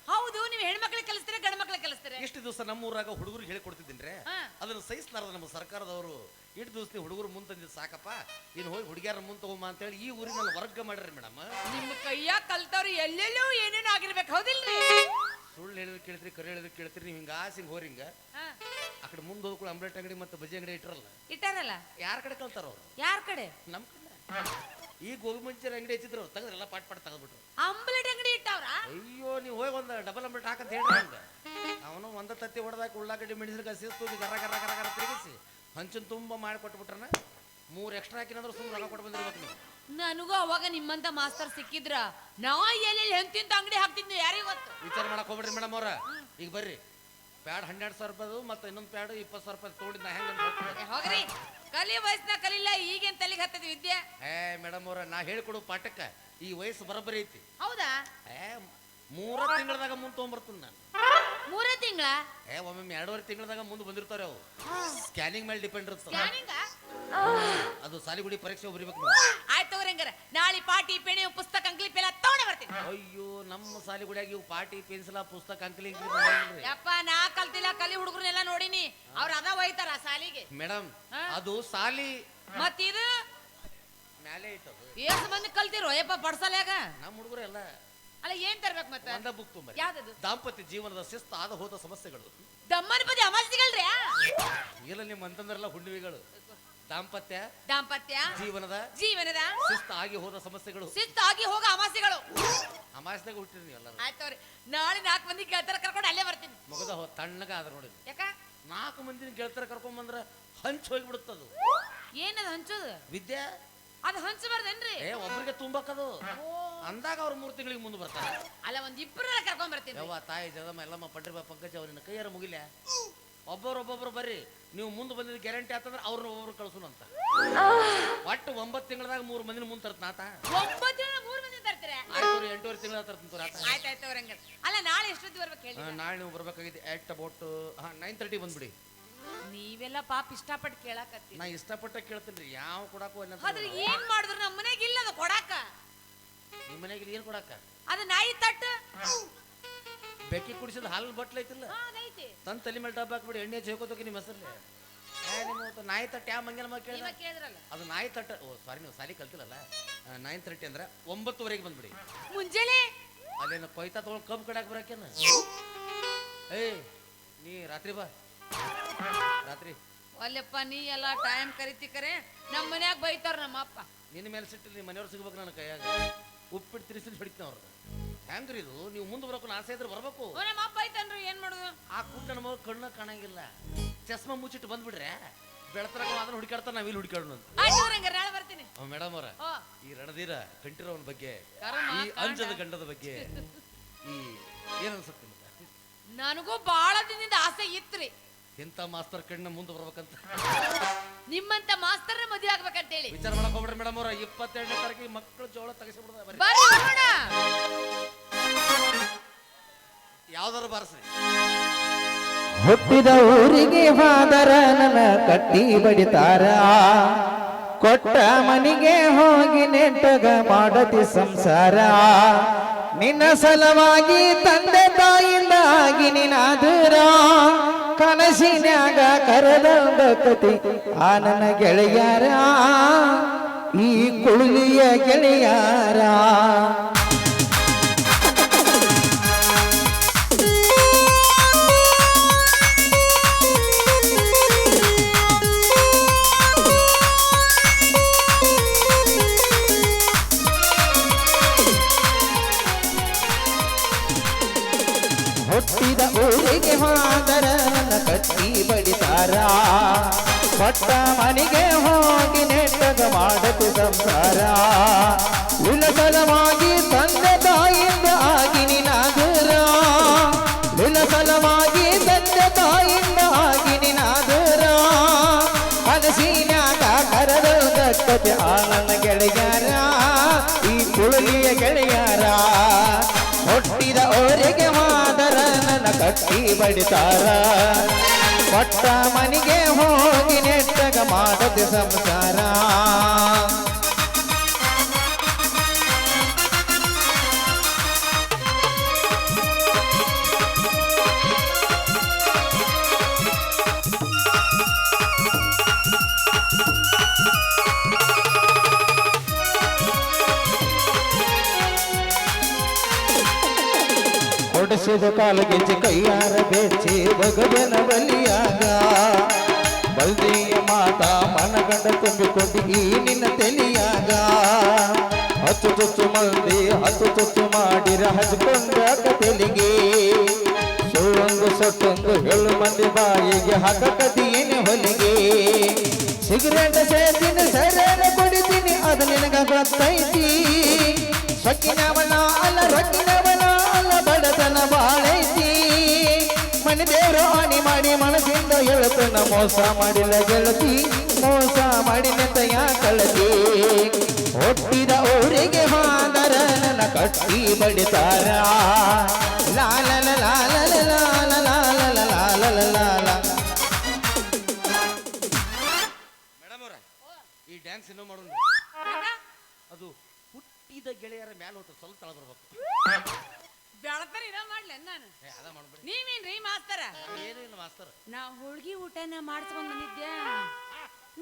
ಹೌದು ನೀವು ಹೆಣ್ಮಕ್ಳಿಗೆ ಕಲಿಸ್ತೀರ ಗಂಡ ಮಕ್ಳಿಗೆ ಕಲಿಸ್ತೀರ ಎಷ್ಟು ದಿವಸ ನಮ್ಮ ಊರಾಗ ಹುಡುಗರಿಗೆ ಹೇಳಿಕೊಡ್ತಿದ್ದೀನಿ ಹಾ. ಅದನ್ನ ಸಹಿಸಲಾರದ ನಮ್ಮ ಸರ್ಕಾರದವರು ಇಷ್ಟು ದಿವಸ ನೀವು ಹುಡುಗರು ಮುಂದೆ ತಂದಿದ್ದು ಸಾಕಪ್ಪ ಇನ್ನು ಹೋಗಿ ಹುಡುಗಿಯರ ಮುಂದೆ ತಗೊಂಬ ಅಂತೇಳಿ ಈ ಊರಿನ ವರ್ಗ ಮಾಡ್ರಿ ಮೇಡಮ್ ನಿಮ್ಮ ಕೈಯಾಗ ಕಲ್ತವ್ರು ಎಲ್ಲೆಲ್ಲೂ ಏನೇನು ಆಗಿರ್ಬೇಕು ಹೌದಿಲ್ರಿ ಸುಳ್ಳು ಹೇಳಿದ್ರೆ ಕೇಳ್ತೀರಿ ಕರೆ ಹೇಳಿದ್ರೆ ಕೇಳ್ತೀರಿ ನೀವು ಹಿಂಗ ಆಸಿಂಗ್ ಹೋರಿಂಗ ಹಾ. ಆ ಕಡೆ ಮುಂದೆ ಹೋದ್ಕೊಳ್ಳಿ ಆಮ್ಲೆಟ್ ಅಂಗಡಿ ಮತ್ತು ಬಜ್ಜಿ ಅಂಗಡಿ ಇಟ್ಟರಲ್ಲ ಇಟ್ಟಾರಲ್ಲ ಯಾರ ಕಡೆ ಕಲ್ತಾರ ಅವ್ರು ಯಾರ ಕಡೆ ನಮ್ಮ ಕಡೆ ಈ ಗೋಬಿ ಮಂಚೂರಿ ಅಂಗಡಿ ಹಚ್ಚಿದ್ರು ಅವ್ರು ತೆಗೆದ್ರೆಲ್ಲ ಪಾಟ್ ಪಾಟ್ ತೆಗೆದ್ಬಿಟ್ರು ಆಂಬ್ಲೆಟ್ ಅಂಗಡಿ ಇಟ್ಟವ್ರ ಅಯ್ಯೋ ನೀವು ಹೋಗಿ ಒಂದು ಡಬಲ್ ಆಮ್ಲೆಟ್ ಹಾಕಂತ ಹೇಳ್ರಿ ಹಂಗ ಅವನು ಒಂದ ತತ್ತಿ ಹೊಡೆದಾಕ ಉಳ್ಳಾಗಡ್ಡಿ ಮೆಣಸಿನಕಾಯಿ ಶಿಸ್ತು ಗರ ಗರ ಗರ ಗರ ತಿರುಗಿಸಿ ಹಂಚಿನ ತುಂಬ ಮಾಡಿ ಕೊಟ್ಬಿಟ್ರನ 3 ಎಕ್ಸ್ಟ್ರಾ ಹಾಕಿನಂದ್ರೆ ಸುಮ್ಮನೆ ರೊಕ್ಕ ಕೊಟ್ಟು ಬಂದಿರ್ಬೇಕು ನೀವು ನನಗೂ ಅವಾಗ ನಿಮ್ಮಂತ ಮಾಸ್ತರ್ ಸಿಕ್ಕಿದ್ರ ನಾ ಎಲ್ಲೆಲ್ಲಿ ಹೆಂತಿಂತ ಅಂಗಡಿ ಹಾಕ್ತಿದ್ವಿ ಯಾರಿಗೆ ಗೊತ್ತು ವಿಚಾರ ಮಾಡಕ್ ಹೋಗ್ಬೇಡ್ರಿ ಮೇಡಮ್ ಅವ್ರ ಈಗ ಬರ್ರಿ ಪ್ಯಾಡ್ 12,000 ರೂಪಾಯಿ ಮತ್ತೆ ಇನ್ನೊಂದು ಪ್ಯಾಡ್ 20,000 ರೂಪಾಯಿ ತಗೊಂಡಿದ್ದ ಹೆಂಗ ಹೋಗ್ರಿ ಕಲಿ ವಯಸ್ಸಿನ ಕಲಿಲ್ಲ ಈಗೇನ್ ತಲೆಗೆ ಹತ್ತದ ವಿದ್ಯೆ ಮೇಡಮ್ ಅವ್ರ ನಾ ಹೇಳ್ಕೊಡು ಪಾಠಕ್ಕ ಈ ವಯಸ್ಸು ಬರೋಬ್ಬರಿ ಐತಿ ಹೌದಾ 3 ತಿಂಗಳದಾಗ ಮುಂದೆ ತೊಗೊಂಬರ್ತೀನಿ ನಾನು 3 ತಿಂಗಳ ಒಮ್ಮೆ 2.5 ತಿಂಗಳದಾಗ ಮುಂದೆ ಬಂದಿರ್ತಾರೆ ಅವು ಸ್ಕ್ಯಾನಿಂಗ್ ಮೇಲೆ ಡಿಪೆಂಡ್ ಇರ್ತದೆ ಸ್ಕ್ಯಾನಿಂಗ್ ಅದು ಸಾಲಿಗುಡಿ ಪರೀಕ್ಷೆ ಬರಿಬೇಕು ಆಯ್ತು ತಗೋರಿ ಹಂಗಾರ ನಾಳೆ ಪಾಟಿ ಪೆಣೆ ಪುಸ್ತಕ ಅಂಕ್ಲಿ ಪೆಲ್ಲ ತಗೊಂಡೆ ಬರ್ತೀನಿ ಅಯ್ಯೋ ನಮ್ಮ ಸಾಲಿಗುಡಿಯಾಗ ಇವು ಪಾಟಿ ಪೆನ್ಸಿಲ ಪುಸ್ತಕ ಅಂಕಲಿ ಯಪ್ಪ ನಾ ಕಲ್ತಿಲ್ಲ ಕಲಿ ಹುಡುಗರನ್ನೆಲ್ಲ ನೋಡಿನಿ ಅವ್ರ ಅದ ಒಯ್ತಾರ ಸಾಲಿಗೆ ಮೇಡಮ್ ಅದು ಸಾಲಿ ಮತ್ತಿದು ಮ್ಯಾಲೆ ಐತದು ಎಷ್ಟು ಮಂದಿ ಕಲ್ತಿರೋ ಯಪ್ಪ ಪಡ್ಸಲ್ಯಾಗ ನಮ್ಮ ಹುಡುಗರು ಎಲ್ಲ ಅಲ್ಲ ಏನ್ ತರ್ಬೇಕು ಮತ್ತೆ ಒಂದ ಬುಕ್ ತುಂಬ ಯಾವ್ದದು ದಾಂಪತ್ಯ ಜೀವನದ ಶಿಸ್ತು ಆದ ಹೋದ ಸಮಸ್ಯೆಗಳು ದಮ್ಮನ ಪದಿ ಅಮಾಸಿಗಳ್ರಿ ಇಲ್ಲ ನಿಮ್ಮ ಅಂತಂದ್ರಲ್ಲ ಹುಣ್ಣಿಮೆಗಳು ದಾಂಪತ್ಯ ಜೀವನದ ಶಿಸ್ತು ಆಗಿ ಹೋದ ಸಮಸ್ಯೆಗಳು ಶಿಸ್ತಾಗಿ ಹೋಗ ಅಮಾಸಿಗಳು ಅಮಾಸ್ಯದಾಗ ಹುಟ್ಟಿರಿ ನೀವೆಲ್ಲ ಆಯ್ತವ್ರಿ ನಾಳೆ 4 ಮಂದಿ ಗೆಳತರ ಕರ್ಕೊಂಡು ಅಲ್ಲೇ ಬರ್ತೀನಿ ಮುಗದ ತಣ್ಣಗ ಆದ್ರ ನೋಡಿ ಯಾಕ 4 ಮಂದಿನ ಗೆಳತರ ಕರ್ಕೊಂಡ್ ಬಂದ್ರ ಹಂಚ್ ಹೋಗ್ಬಿಡುತ್ತದು ಏನದು ಹಂಚೋದು ವಿದ್ಯೆ ಅದು ಹಂಚಬಾರ್ದೇನ್ರಿ? ಒಬ್ರಿಗೆ ತುಂಬಕ್ಕದು ಅಂದಾಗ ಅವ್ರು 3 ತಿಂಗಳಿಗೆ ಮುಂದೆ ಬರ್ತಾರೆ. ಅಲ್ಲ ಒಂದ್ ಇಬ್ಬರ ಕರ್ಕೊಂಡ್ ಬರ್ತೀನಿ. ಯವ್ವ ತಾಯಿ ಜಗದಮ್ಮ ಎಲ್ಲಮ್ಮ ಪಂಡ್ರಿ ಪಂಕಜ ಅವ್ರನ್ನ ಕೈಯಾರ ಮುಗಿಲ್ಲ. ಒಬ್ಬೊಬ್ರು ಬರ್ರಿ, ನೀವು ಮುಂದೆ ಬಂದಿದ್ದು ಗ್ಯಾರಂಟಿ ಆತಂದ್ರೆ ಅವ್ರನ್ನ ಒಬ್ಬೊಬ್ರು ಕಳ್ಸೋಣ ಅಂತ. ಒಟ್ಟು 9 ತಿಂಗಳದಾಗ 3 ಮಂದಿನ ಮುಂದೆ ತರ್ತ ನಾತ. 9 ತಿಂಗಳ 3 ಮಂದಿ ತರ್ತೀರಾ? 8 ತಿಂಗಳ ತರ್ತೀನಿ. ಆಯ್ತಾಯ್ತು ಅವ್ರಂಗ. ಅಲ್ಲ ನಾಳೆ ಎಷ್ಟೊತ್ತಿ ಬರ್ಬೇಕು ಹೇಳಿ? ನಾಳೆ ನೀವು ಬರ್ಬೇಕಾಗಿದೆ ಎಟ್ ಅಬೌಟ್ 9:30 ಬಂದ್ಬಿಡಿ. ನೀವೆಲ್ಲ ಪಾಪ ಇಷ್ಟಪಟ್ಟು ಕೇಳಾಕತ್ತಿ. ನಾ ಇಷ್ಟಪಟ್ಟ ಕೇಳ್ತೀನಿ. ಯಾವ ಕೊಡಾಕು ಆದ್ರೆ ಏನ್ ಮಾಡಿದ್ರು ನಮ್ಮ ಮನೆಗೆ ಇಲ್ಲ ಅದು ಕೊಡಾಕ. ನಿಮ್ಮ ಮನೆಗೆ ಏನ್ ಕೊಡಾಕ? ಅದು ನಾಯಿ ತಟ್ಟು ಬೆಕ್ಕಿ ಕುಡಿಸಿದ ಹಾಲಿನ ಬಟ್ಲ ಐತಿಲ್ಲ, ತನ್ನ ತಲೆ ಮೇಲೆ ಡಬ್ಬ ಹಾಕ್ಬಿಡಿ, ಎಣ್ಣೆ ಜೇಕೋತೋಕೆ ನಿಮ್ಮ ಹೆಸರಲ್ಲಿ. ನಿಮ್ಮ ನಾಯಿ ತಟ್ಟು ಯಾವ ಮಂಗನ ಮಗ ಕೇಳಿದ್ರಲ್ಲ, ಅದು ನಾಯಿ ತಟ್ಟ. ಓ ಸಾರಿ, ನೀವು ಸಾಲಿ ಕಲ್ತಿಲ್ಲಲ್ಲ. 9:30 ಅಂದ್ರೆ 9:00 ಬಂದ್ಬಿಡಿ. ಮುಂಜಾನೆ ಅಲ್ಲೇನು ಕೊಯ್ತಾ ತೊಗೊಂಡು ಕಬ್ಬು ಕಡಾಕ್ ಬರಾಕೇನ? ಏಯ್ ನೀ ರಾತ್ರಿ ಬಾ, ರಾತ್ರಿ. ಒಲ್ಲಪ್ಪ ನೀ ಎಲ್ಲ ಟೈಮ್ ಕರಿತಿ ಕರೆ. ನಮ್ಮ ಮನ್ಯಾಗ ಬೈತಾರ ನಮ್ಮ ಅಪ್ಪ. ನಿನ್ನ ಮೇಲೆ ಸಿಟ್ಟಿಲ್ಲ, ನಿಮ್ಮ ಮನೆಯವ್ರು ಸಿಗ್ಬೇಕು ನನ್ನ ಕೈಯಾಗ. ಉಪ್ಪಿಟ್ಟು ತಿರ್ಸಿ ಹೊಡಿತೀನಿ ಅವ್ರದ್ದು. ಹೆಂಗ್ರಿ ಇದು? ನೀವು ಮುಂದೆ ಬರೋಕು ಆಸೆ ಇದ್ರೆ ಬರ್ಬೇಕು. ನಮ್ಮ ಅಪ್ಪ ಐತನ್ರಿ, ಏನ್ ಮಾಡುದು? ಆ ಕುಂಟ ನಮ್ಮ ಕಣ್ಣ ಕಾಣಂಗಿಲ್ಲ. ಚಸ್ಮಾ ಮುಚ್ಚಿಟ್ಟು ಬಂದ್ಬಿಡ್ರೆ ಬೆಳತರಾಗ ಅದನ್ನ ಹುಡುಕಾಡ್ತಾರ, ನಾವಿಲ್ಲಿ ಹುಡುಕಾಡೋಣ. ನಾಳೆ ಬರ್ತೀನಿ. ಮೇಡಮ್ ಅವರ ಈ ರಣಧೀರ ಕಂಠೀರವನ ಬಗ್ಗೆ, ಈ ಈ ಅಂಜದ ಗಂಡದ ಬಗ್ಗೆ ಈ ಏನ್ ಅನ್ಸುತ್ತೆ? ನನಗೂ ಬಹಳ ದಿನದಿಂದ ಆಸೆ ಇತ್ರಿ, ಎಂತ ಮಾಸ್ತರ್ ಕಣ್ಣ ಮುಂದೆ ಬರ್ಬೇಕಂತ. ನಿಮ್ಮಂತ ಮಾಸ್ತರ್ ಮದುವೆ ಆಗ್ಬೇಕಂತ ಹೇಳಿ ವಿಚಾರ ಮಾಡಕ್ ಹೋಗ್ಬಿಡ್ರಿ ಮೇಡಮ್ ಅವ್ರ. 22ನೇ ತಾರೀಕಿಗೆ ಮಕ್ಕಳು ಜೋಳ ತೆಗೆಸಿಬಿಡ್ದ. ಯಾವ್ದಾರು ಬಾರಿಸ್ರಿ. ಹುಟ್ಟಿದ ಊರಿಗೆ ಫಾದರ ನನ್ನ ಕಟ್ಟಿ ಬಡಿತಾರ, ಕೊಟ್ಟ ಮನಿಗೆ ಹೋಗಿ ನೆಟ್ಟಗ ಮಾಡತಿ ಸಂಸಾರ. ನಿನ್ನ ಸಲವಾಗಿ ತಂದೆ ತಾಯಿಂದ ಆಗಿ ನಿನಾದರ, ಕನಸಿನ್ಯಾಗ ಕರೆದ ಕತಿ ಆ ನನ್ನ ಗೆಳೆಯಾರ, ಈ ಕುಳಿಯ ಗೆಳೆಯಾರ. ಹುಟ್ಟಿದ ಊರಿಗೆ ಹೋದರ ಕಟ್ಟಿ ಬಡಿತಾರ, ಕೊಟ್ಟ ಮನೆಗೆ ಹೋಗಿ ನೆಟ್ಟಗ ಮಾಡತಿ ಸಂಸಾರ. ನಿನ್ನ ಸಲವಾಗಿ ತಂದೆ ತಾಯಿಂದ ಆಗಿ ನಿನಾದರ, ನಿನ್ನ ಸಲವಾಗಿ ತಂದೆ ತಾಯಿಂದ ಆಗಿ ನಿನಾದರ, ಕನಸಿನ್ಯಾಗ ಕರೆದ ಕತೆ ಆ ನನ್ನ ಗೆಳೆಯಾರ, ಈ ಕುಳಲಿಯ ಗೆಳೆಯಾರ. ಹುಟ್ಟಿದ ಊರಿಗೆ ಮಾದರ ನನ್ನ ಕಟ್ಟಿ ಬಡಿತಾರ, ಕೊಟ್ಟ ಮನಿಗೆ ಹೋಗಿ ನೆಟ್ಟಗ ಮಾಡದೆ ಸಂಸಾರ. ಹೊಡೆಸಿದ ಕಾಲಗೆಜ್ಜೆ ಕೈಯಾರ ಬೆಚ್ಚಿ ಭಗವನ ಬಲಿಯಾಗ, ಬಲ್ದಿಯ ಮಾತಾ ಮನಗಂಡ ತುಂಬಿಕೊಂಡು ಈ ನಿನ್ನ ತೆಲಿಯಾಗ. ಹತ್ತು ಚೊಚ್ಚು ಮಂದಿ ಹತ್ತು ಚೊಚ್ಚು ಮಾಡಿರ ಹಚ್ಕೊಂಡಾಗ ತೆಲಿಗೆ, ಸುಳ್ಳೊಂದು ಸೊಟ್ಟೊಂದು ಹೇಳು ಮಂದಿ ಬಾಯಿಗೆ ಹಾಕಕದೀನಿ ಹೊಲಿಗೆ. ಸಿಗರೇಟ್ ಸೇರ್ತೀನಿ ಸರೇನ ಕುಡಿತೀನಿ ಅದು ನಿನಗ ಗೊತ್ತೈತಿ, ಸೊಕ್ಕಿನವನ ಅಲ್ಲ ರೊಕ್ಕಿನವನ ಅಲ್ಲ ಬಡತನ ಬಾಳೈತಿ. ಮನೆ ದೇವರು ಆಣಿ ಮಾಡಿ ಮನಸ್ಸಿಂದ ಹೇಳ್ತನ, ಮೋಸ ಮಾಡಿಲ್ಲ ಗೆಳತಿ ಮೋಸ ಮಾಡಿನಂತ ಯಾಕಳತಿ. ಹುಟ್ಟಿದ ಊರಿಗೆ ಹೋದರ ನನ್ನ ಕಟ್ಟಿ ಬಡಿತಾರ, ಲಾಲ ಲಾಲ ಲಾಲ ಲಾಲ ಲಾಲ ಲಾಲ. ಮೇಡಮ್ ಅವ್ರ ಈ ಡ್ಯಾನ್ಸ್ ಇನ್ನೂ ಮಾಡೋಣ. ಅದು ಹುಟ್ಟಿದ ಗೆಳೆಯರ ಮ್ಯಾಲ ಹೋಗ್ತಾರೆ, ಸ್ವಲ್ಪ ತಳ ಬರ್ಬೇಕು. ಬೆಳತರ ಇದ ಮಾಡ್ಲೆ ನಾನು. ಅದ ಮಾಡ್ಬಿಡಿ. ನೀವೇನ್ರಿ ಮಾಸ್ತರ? ಏನೂ ಇಲ್ಲ ಮಾಸ್ತರ್. ನಾ ಹೋಳ್ಗಿ ಊಟನ ಮಾಡ್ಸ್ಕೊಂಡ್ ಬಂದಿದ್ದೆ,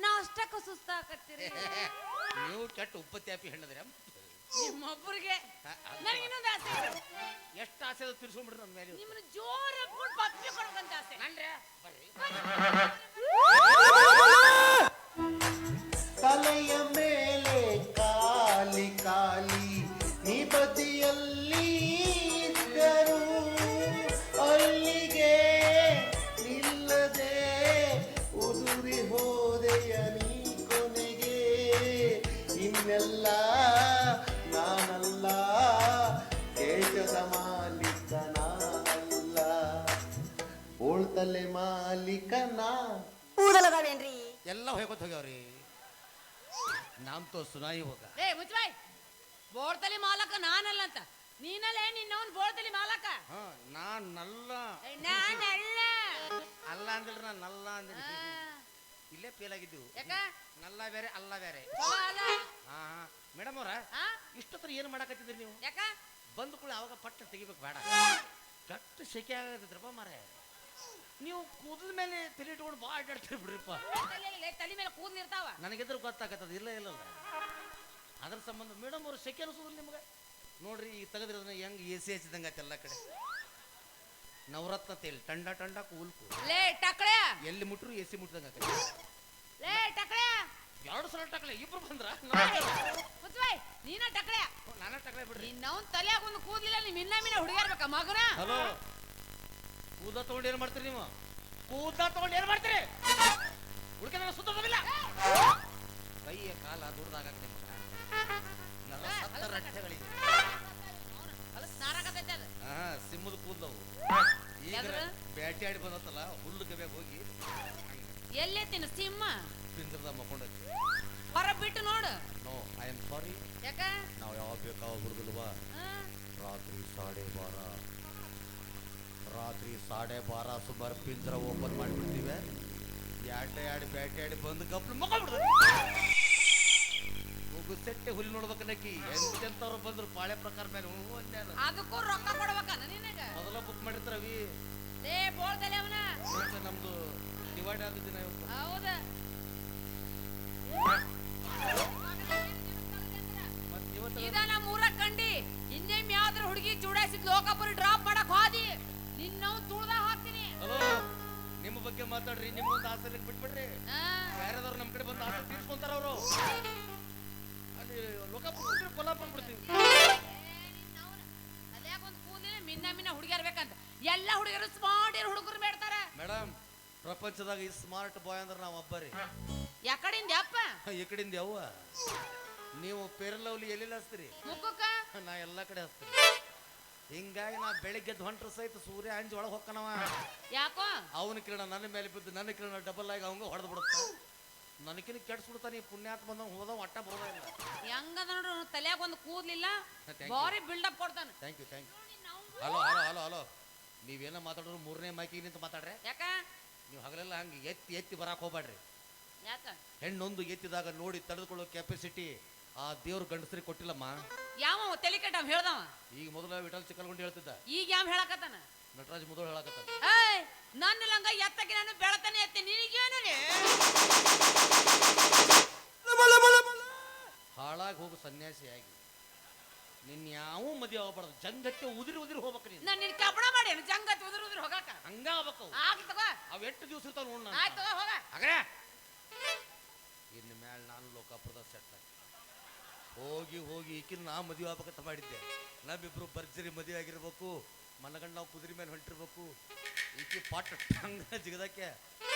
ನಾ ಅಷ್ಟಕ್ಕ ಸುಸ್ತಾಕತ್ತೀರಿ. ನೀವು ಕೆಟ್ಟ ಉಪ್ಪತ್ತಿ ಹಾಪಿ ಹೆಣ್ಣದ್ರಿ ನಿಮ್ಮೊಬ್ಬರಿಗೆ. ನನಗೆ ಇನ್ನೊಂದು ಆಸೆ. ಎಷ್ಟು ಆಸೆ ಅದ ತಿರ್ಸ್ಕೊಂಡ್ಬಿಡ್ರಿ ನನ್ನ ಮೇಲೆ. ನಿಮ್ಮನ್ನ ಜೋರ ಹಾಕೊಂಡು ಬತ್ತಿ ಕೊಡ್ಬೇಕಂತ ಆಸೆ. ತಲೆಯ ಮೇಲೆ ಕಾಲಿ ಕಾಲಿ ನೀ ಬದಿಯಲ್ಲಿ ಇದ್ದರು, ಅಲ್ಲಿಗೆ ನಿಲ್ಲದೆ ಉದುರಿ ಹೋದೆಯ ನೀ ಕೊನೆಗೆ. ಇನ್ನು ನಾನಲ್ಲ ನಾನಲ್ಲ ದೇಶದ ಮಾಲೀಕ ನಾನಲ್ಲ ಓಳ್ತಲೆ ಮಾಲೀಕ ನಾ ಕೂದಲದಾವೇನ್ರಿ ಎಲ್ಲ ಹೋಗ್ಕೊತ ಹೋಗ್ಯಾವ್ರಿ ನಾಮ್ ತೋ ಸುನಾಯಿ ಹೋಗ ಏ ಮುಚ್ಚಬಾಯ್ ಬೋಳ್ತಲಿ ಮಾಲಕ ನಾನಲ್ಲ ಅಂತ ನೀನಲ್ಲೇ ನಿನ್ನವನ್ ಬೋಳ್ತಲಿ ಮಾಲಕ ಹಾ ನಾನಲ್ಲ ನಾನಲ್ಲ ಅಲ್ಲ ಅಂದಿಲ್ರಿ ನಾನು ನಲ್ಲ ಅಂದಿನಿ ಇಲ್ಲೇ ಫೇಲ್ ಆಗಿದ್ದೀವಿ ಯಾಕ ನಲ್ಲ ಬೇರೆ ಅಲ್ಲ ಬೇರೆ ಚಲೋ ಅಲ್ಲ ಹಾ ಮೇಡಮ್ ಅವ್ರ ಆ? ಇಷ್ಟೊತ್ತರ ಏನು ಮಾಡಕತ್ತಿದ್ರಿ ನೀವು ಯಾಕ ಬಂದ ಕೂಡ ಅವಾಗ ಪಟ್ಟ ತೆಗಿಬೇಕು ಬೇಡ ಕಟ್ಟು ಸೆಕೆ ಆಗತ್ತಿದ್ರಪ್ಪ ಮಾರೆ ನೀವು ಕೂದಲ ಮೇಲೆ ತಲೆ ಇಟ್ಕೊಂಡು ಭಾಳ ಅಡ್ಡಾಡ್ತೀರಿ ಬಿಡ್ರಿಪ್ಪ ತಲೆ ಮೇಲೆ ಕೂದಲು ಇರ್ತಾವ ನನಗೆದ್ರು ಗೊತ್ತಾಗತ್ತದ ಇಲ್ಲ ಇಲ್ಲಲ್ಲ ಅದ್ರ ಸಂಬಂಧ ಮೇಡಮ್ ಅವ್ರು ಸೆಕೆ ಅನಿಸೋದಿಲ್ಲ ನಿಮ್ಗೆ ನೋಡ್ರಿ ಈಗ ತೆಗೆದ್ರದನ್ನ ಹೆಂಗ್ ಎ ಸಿ ಹಚ್ಚಿದಂಗ ಆಯ್ತು ಎಲ್ಲ ಕಡೆ ನವರತ್ನ ತೇಲ್ ಟಂಡ ಟಂಡ ಕೂಲ್ಕು ಲೇ ಟಕ್ಳೆ ಎಲ್ಲಿ ಮುಟ್ರು ಎ ಸಿ ಮುಟ್ಟಿದಂಗ ಆಕೈತಿ ಲೇ ಟಕ್ಳೆ 2 ಸಲ ಟಕ್ಲೆ ಇಬ್ರು ಬಂದ್ರ ಮುಚ್ಚಬಾಯ್ ನೀನ ಟಕ್ಳೆ ನಾನೇ ಟಕ್ಲೆ ಬಿಡ್ರಿ ನಿನ್ನವನ್ ತಲೆಯಾಗ ಒಂದು ಕೂದಲಿಲ್ಲ ನೀ ಮಿನ್ನ ಹುಡುಗಾಡ್ಬೇಕ ಮಗನ ಹಲೋ ಕೂದ ತಗೊಂಡು ಏನ್ ಮಾಡ್ತೀರಿ ನೀವು ಕೂದ ತಗೊಂಡು ಏನ್ ಮಾಡ್ತೀರಿ ಹುಡುಕ ಸುತ್ತೋದಿಲ್ಲ ಕೈಯ ಕಾಲ ದುಡ್ದಾಗ ರಟ್ಟೆಗಳಿಗೆ ನಾರಾಕತೈತೆ ಅದು ಹಾ ಸಿಮ್ಮದ ಕೂದಲವು ಈಗ ಯಾವ್ದು? ಬ್ಯಾಟಿ ಆಡಿ ಬಂದತ್ತಲ್ಲ ಹುಲ್ಲು ಗಬ್ಯಾಗ ಹೋಗಿ ಎಲ್ಲೆತ್ತಿನ ಸಿಂಹ ಪಿಂಜರದ ಮಕ್ಕೊಂಡೈತಿ ಹೊರ ಬಿಟ್ಟು ನೋಡು ನೋ ಐ ಆಮ್ ಸಾರಿ ಯಾಕ ನಾವು ಯಾವಾಗ ಬೇಕಾವ ಹುಡುಗಲ್ವಾ ಆ? ರಾತ್ರಿ 12:30 ರಾತ್ರಿ 12:30 ಸುಮಾರು ಪಿಂಜರ ಓಪನ್ ಮಾಡಿಬಿಡ್ತೀವಿ ಎರಡು ಬ್ಯಾಟಿ ಆಡಿ ಬಂದು ಕಪ್ಲು ಮಕ್ಕೊಂಡ್ಬಿಡ್ತಾರೆ ಹೋಗು ಸೆಟ್ಟೆ ಹುಲಿ ನೋಡ್ಬೇಕನ್ನಕಿ ಎಂತೆಂತವ್ರು ಬಂದ್ರು ಪಾಳೆ ಪ್ರಕಾರ ಮೇಲೆ ಹ್ಞೂ ಅಂದ್ಯಾನ ಅದಕ್ಕೂ ರೊಕ್ಕ ಕೊಡ್ಬೇಕನ್ನ ನಿನಗ ಮೊದಲ ಬುಕ್ ಮಾಡಿರ್ತಾರವಿ ಏ ಬೋಳ್ತಲೆ ಅವನ ನಮ್ದು ಡಿವೈಡ್ ಆದ ದಿನ ಇವತ್ತು ಹೌದ ಮತ್ತೆ ಇವತ್ತು ಇದ ನಮ್ಮ ಊರ ಕಂಡಿ ಇನ್ನೇಮ್ ಯಾವ್ದ್ರ ಹುಡುಗಿ ಚೂಡಾಯಿಸಿದ್ ಲೋಕಾಪುರಿ ಡ್ರಾಪ್ ಮಾಡಕ್ ಹೋದಿ ನಿನ್ನವ್ ತುಳ್ದ ಹಾಕ್ತೀನಿ ಹಲೋ ನಿಮ್ಮ ಬಗ್ಗೆ ಮಾತಾಡ್ರಿ ನಿಮ್ಮೊಂದು ಆಸೆ ಬಿಟ್ಬಿಡ್ರಿ ಆ? ಬೇರೆದವ್ರು ನಮ್ಮ ಕಡೆ ಬಂದು ಆಸೆ ತೀರ್ಸ್ಕೊಂತಾರ ಅವರು ಅಲ್ಲಿ ಲೋಕಾಪುರ ಕೊಲ್ಲಾಪುರ ಬಿಡ್ತೀವಿ ಅದ್ಯಾಕ ಒಂದ್ ಕೂದಲಿಲ್ಲ ಮಿನ್ನ ಹುಡುಗಿಯರ್ ಬೇಕಂತ ಎಲ್ಲ ಹುಡುಗಿಯರು ಸ್ಮಾರ್ಟ್ ಇರೋ ಹುಡುಗರು ಬೇಡ್ತಾರ ಮೇಡಮ್ ಪ್ರಪಂಚದಾಗ ಈ ಸ್ಮಾರ್ಟ್ ಬಾಯ್ ಅಂದ್ರೆ ನಾವು ಒಬ್ಬರಿ ಯಾಕಡಿಂದ ಅಪ್ಪ ಈ ಕಡೆಯಿಂದ ಯವ್ವ ನೀವು ಪೇರಲ್ ಲವ್ಲಿ ಎಲ್ಲೆಲ್ಲ ಹಚ್ತೀರಿ ಮುಖಕ್ಕ ನಾ ಎಲ್ಲ ಕಡೆ ಹಚ್ತೀನಿ ಹಿಂಗಾಗಿ ನಾ ಬೆಳಿಗ್ಗೆ ಹೊಂಟ್ರ ಸಹಿತ ಸೂರ್ಯ ಅಂಜಿ ಒಳಗೆ ಹೊಕ್ಕನವ ಯಾಕೋ ಅವನ ಕಿರಣ ನನ್ನ ಮೇಲೆ ಬಿದ್ದು ನನ್ನ ಕಿರಣ ಡಬಲ್ ಆಗಿ ಅವಂಗ ಹೊಡೆದು ಬಿಡುತ್ತ ನನಕಿನ ಕೆಡ್ಸ್ಬಿಡ್ತಾನೆ ಈ ಪುಣ್ಯಾತ್ ಬಂದವ್ ಹೋದವ್ ಒಟ್ಟ ಬರೋದ ಇಲ್ಲ ಹೆಂಗದ ನೋಡ್ರಿ ತಲ್ಯಾಗ ಒಂದು ಕೂದ್ಲಿಲ್ಲ thank you. ಬಾರಿ ಬಿಲ್ಡಪ್ ಕೊಡ್ತಾನ thank you hello hello hello hello ನೀವೇನೋ ಮಾತಾಡೋರು 3ನೇ ಮೈಕಿಗೆ ನಿಂತು ಮಾತಾಡ್ರೆ ಯಾಕ ನೀವು ಹಗಲೆಲ್ಲ ಹಂಗೆ ಎತ್ತಿ ಎತ್ತಿ ಬರಾಕ್ ಹೋಗ್ಬೇಡ್ರಿ ಯಾಕ ಹೆಣ್ಣೊಂದು ಎತ್ತಿದಾಗ ನೋಡಿ ತಡೆದುಕೊಳ್ಳೋ ಕೆಪಾಸಿಟಿ ಆ ದೇವ್ರ ಗಂಡಸರಿಗೆ ಕೊಟ್ಟಿಲ್ಲಮ್ಮ ಯಾವ ತಲೆ ಕೆಟ್ಟ ಹೇಳ್ದವ ಈಗ ಮೊದಲ ವಿಠಲ್ ಚಿಕ್ಕಲ್ಗೊಂಡು ಹೇಳ್ತಿದ್ದ ಈಗ ಯಾವ ಹೇಳಕತ್ತಾನ ನಟರಾಜ್ ಮೊದಲು ಹೇಳಕತ್ತ ಏಯ್ ನನ್ನ ಲಂಗ ಎತ್ತಕ್ಕೆ ನಾನು ಬೆಳತಾನೆ ಎತ್ತೆ ನಿನಗೇನು ಹಾಳಾಗಿ ಹೋಗು ಸನ್ಯಾಸಿಯಾಗಿ ನಿನ್ನ ಯಾವ ಮದುವೆ ಆಗಬಾರ್ದು ಜಂಗಕ್ಕೆ ಉದಿರಿ ಉದಿರಿ ಹೋಗ್ಬೇಕು ನೀನು ನಾನು ನಿನ್ ಕಪಡ ಮಾಡೇನು ಜಂಗತ್ ಉದುರು ಉದುರು ಹೋಗಾಕ ಹಂಗ ಆಗ್ಬೇಕು ಆಗಿ ತಗೋ ಅವ್ ಎಷ್ಟು ದಿವಸ ಇರ್ತಾವ ನೋಡ್ ಆಯ್ತು ತಗೋ ಹೋಗ ಹಾಗ್ರೆ ಇನ್ನು ಮ್ಯಾಲೆ ನಾನು ಲೋಕಾಪುರದ ಸೆಟ್ಲ ಹೋಗಿ ಹೋಗಿ ಈಕಿನ ನಾ ಮದುವೆ ಆಗ್ಬೇಕಂತ ಮಾಡಿದ್ದೆ ನಮ್ಮಿಬ್ರು ಭರ್ಜರಿ ಮದುವೆ ಆಗಿರ್ಬೇಕು ಮನಗಂಡು ನಾವು ಕುದುರೆ ಮೇಲೆ ಹೊಂಟಿರ್ಬೇಕು ಈಕಿ ಪಾಟ್ ಹಂಗ ಜಿಗದಕ್ಕೆ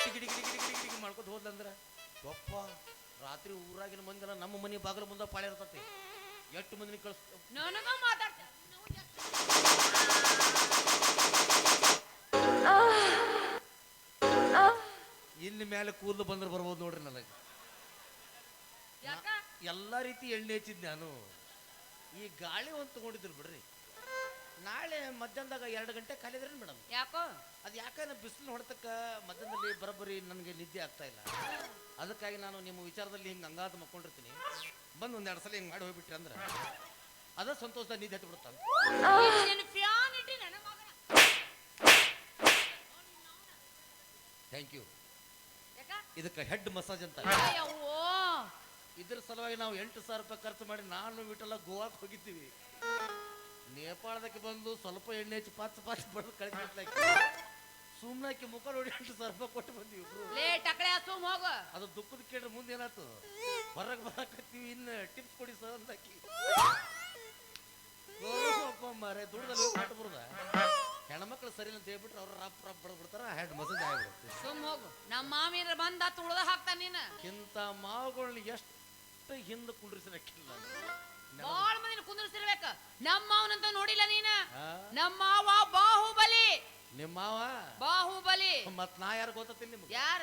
ಟಿಗಿ ಟಿಗಿ ಟಿಗಿ ಟಿಗಿ ಟಿಗಿ ಮಾಡ್ಕೊತ ಹೋದ್ಲಂದ್ರೆ ಯಪ್ಪ ರಾತ್ರಿ ಊರಾಗಿನ ಮಂದಿನ ನಮ್ಮ ಮನೆ ಬಾಗಿಲ ಮುಂದೆ ಪಾಳೆ ಇರ್ತತಿ ಎಷ್ಟು ಮಂದಿನ ಕಳಿಸ್ ನನಗ ಮಾತಾಡ್ತೀನಿ ಇನ್ನು ಮೇಲೆ ಕೂದಲು ಬಂದ್ರೆ ಬರ್ಬೋದು ನೋಡ್ರಿ ನನಗೆ ಯಾಕ ಎಲ್ಲ ರೀತಿ ಎಣ್ಣೆ ಹಚ್ಚಿದ್ ನಾನು ಈ ಗಾಳಿ ಒಂದು ತಗೊಂಡಿದ್ರು ಬಿಡ್ರಿ ನಾಳೆ ಮಧ್ಯಾಹ್ನದಾಗ 2 ಗಂಟೆ ಖಾಲಿದ್ರೇನು ಮೇಡಮ್ ಯಾಕೋ ಅದು ಯಾಕಂದ್ರೆ ಬಿಸಿಲು ಹೊಡೆತಕ್ಕ ಮಧ್ಯದಲ್ಲಿ ಬರೋಬ್ಬರಿ ನನಗೆ ನಿದ್ದೆ ಆಗ್ತಾ ಇಲ್ಲ ಅದಕ್ಕಾಗಿ ನಾನು ನಿಮ್ಮ ವಿಚಾರದಲ್ಲಿ ಹಿಂಗೆ ಹಂಗಾದ ಮಕ್ಕೊಂಡಿರ್ತೀನಿ ಬಂದು 1-2 ಸಲ ಹಿಂಗೆ ಮಾಡಿ ಹೋಗ್ಬಿಟ್ರಿ ಅಂದ್ರೆ ಅದ ಸಂತೋಷದ ನಿದ್ದೆ ಹತ್ತಿ ಬಿಡುತ್ತಾನೆ ನೀನು ಫ್ಯಾನ್ ಇಟ್ಟಿ ನನ್ನ ಮಗನ ಥ್ಯಾಂಕ್ ಯು ಯಾಕ ಇದಕ್ಕೆ ಹೆಡ್ ಮಸಾಜ್ ಅಂತ ಅಯ್ಯವ್ವೋ ಇದ್ರ ಸಲುವಾಗಿ ನಾವು 8,000 ರೂಪಾಯಿ ಖರ್ಚು ಮಾಡಿ ನಾನು ವಿಠಲ ಗೋವಾಕ್ಕೆ ಹೋಗಿದ್ದೀವಿ ನೇಪಾಳದಕ್ಕೆ ಬಂದು ಸ್ವಲ್ಪ ಎಣ್ಣೆ ಹಚ್ಚಿ ಪಾಚ್ ಬಡ್ದು ಕಳಿಸ್ಬಿಟ್ಲಾಕಿ ಸುಮ್ಮನಾಕಿ ಮುಖ ನೋಡಿ 8,000 ರೂಪಾಯಿ ಕೊಟ್ಟು ಬಂದ್ವಿ ಇಬ್ರು ಲೇ ಟಕಳೆ ಸುಮ್ ಹೋಗು ಅದು ದುಃಖದ ಕೇಳ್ರೆ ಮುಂದೆ ಏನಾಯ್ತು ಹೊರಗೆ ಬರಕತ್ತೀವಿ ಇನ್ನು ಟಿಪ್ಸ್ ಕೊಡಿ ಸರ್ ಅಂದಾಕಿ ಮಾರೆ ದುಡ್ದಲ್ಲಿ ಕೊಟ್ಟು ಬರುದ ಹೆಣ್ಮಕ್ಳು ಸರಿ ಅಂತ ಹೇಳ್ಬಿಟ್ರೆ ಅವ್ರು ರಪ್ ರಪ್ ಬಡ್ಬಿಡ್ತಾರ ಹೆಡ್ ಮಸಾಜ್ ಆಗಿಬಿಡುತ್ತೆ ಸುಮ್ ಹೋಗು ನಮ್ಮ ಮಾಮೀರ ಬಂದ ತುಳ್ದ ಹಾಕ್ತಾನ ನೀನು ಇಂಥ ಮಾವುಗಳನ್ನ ಎಷ್ಟು ಒಟ್ಟು ಹಿಂದೆ ಕುಂಡ್ರಿಸಿರಕ್ಕಿಲ್ಲ ಬಾಳ ಮಂದಿನ ಕುಂದ್ರಿಸಿರ್ಬೇಕ ನಮ್ಮ ಅವನಂತ ನೋಡಿಲ್ಲ ನೀನ ಆ? ನಮ್ಮ ಮಾವ ಬಾಹುಬಲಿ ನಿಮ್ಮ ಮಾವ ಬಾಹುಬಲಿ ಮತ್ ನಾ ಯಾರು ಗೊತ್ತೀನಿ ನಿಮ್ಗೆ ಯಾರ